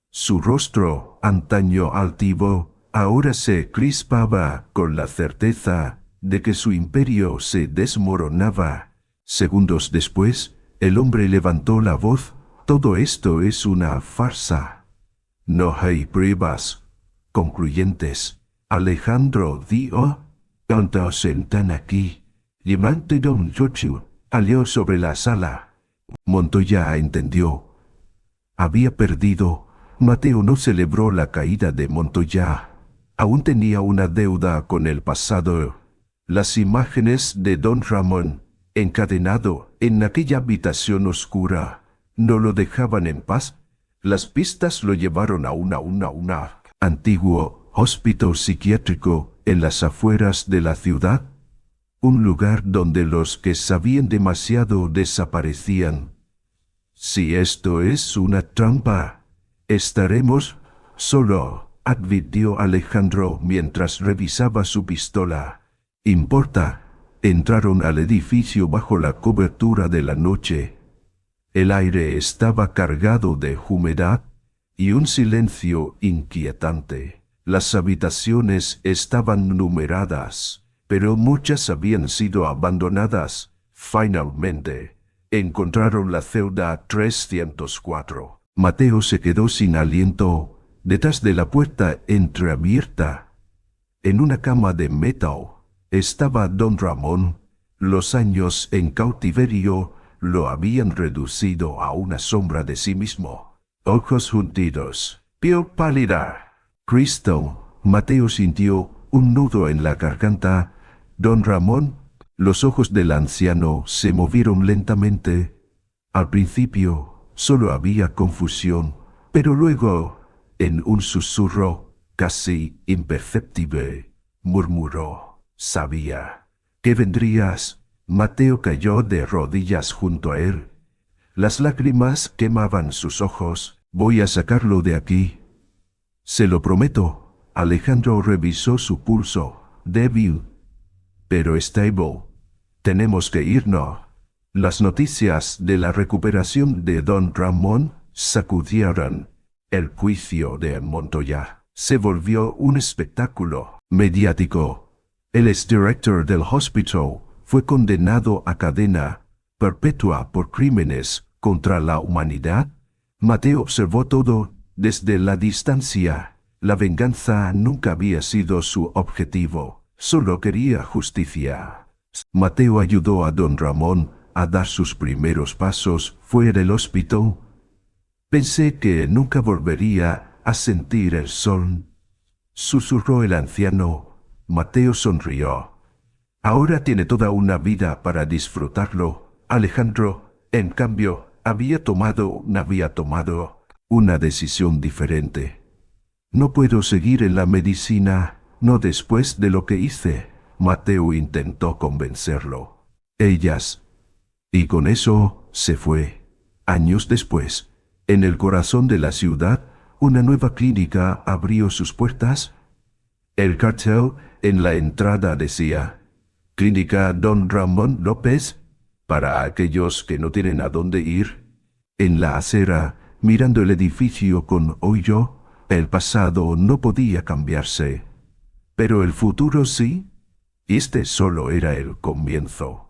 Su rostro, antaño altivo, ahora se crispaba con la certeza de que su imperio se desmoronaba. Segundos después, el hombre levantó la voz. «Todo esto es una farsa. No hay pruebas concluyentes». Alejandro dijo. «Cuando sentan aquí, levante don Yochu», alió sobre la sala. Montoya entendió. Había perdido. Mateo no celebró la caída de Montoya. Aún tenía una deuda con el pasado. Las imágenes de don Ramón, encadenado en aquella habitación oscura, no lo dejaban en paz. Las pistas lo llevaron a un antiguo hospital psiquiátrico en las afueras de la ciudad, un lugar donde los que sabían demasiado desaparecían. «Si esto es una trampa, estaremos solo», advirtió Alejandro mientras revisaba su pistola. «Importa». Entraron al edificio bajo la cobertura de la noche. El aire estaba cargado de humedad y un silencio inquietante. Las habitaciones estaban numeradas, pero muchas habían sido abandonadas. Finalmente, encontraron la celda 304. Mateo se quedó sin aliento detrás de la puerta entreabierta. En una cama de metal estaba don Ramón. Los años en cautiverio lo habían reducido a una sombra de sí mismo. Ojos hundidos, piel pálida. «Cristo», Mateo sintió un nudo en la garganta. «Don Ramón». Los ojos del anciano se movieron lentamente. Al principio solo había confusión, pero luego, en un susurro casi imperceptible, murmuró: «Sabía que vendrías». Mateo cayó de rodillas junto a él. Las lágrimas quemaban sus ojos. «Voy a sacarlo de aquí. Se lo prometo». Alejandro revisó su pulso, débil, pero estable. «Tenemos que irnos». Las noticias de la recuperación de don Ramón sacudieron. El juicio de Montoya se volvió un espectáculo mediático. El exdirector del hospital fue condenado a cadena perpetua por crímenes contra la humanidad. Mateo observó todo desde la distancia. La venganza nunca había sido su objetivo, solo quería justicia. Mateo ayudó a don Ramón a dar sus primeros pasos fuera del hospital. «Pensé que nunca volvería a sentir el sol», susurró el anciano. Mateo sonrió. «Ahora tiene toda una vida para disfrutarlo». Alejandro, en cambio, había tomado una decisión diferente. «No puedo seguir en la medicina, no después de lo que hice». Mateo intentó convencerlo. «Ellas». Y con eso se fue. Años después, en el corazón de la ciudad, una nueva clínica abrió sus puertas. El cartel en la entrada decía: Clínica Don Ramón López, para aquellos que no tienen a dónde ir. En la acera, mirando el edificio con hoyo, el pasado no podía cambiarse. Pero el futuro sí. Este solo era el comienzo.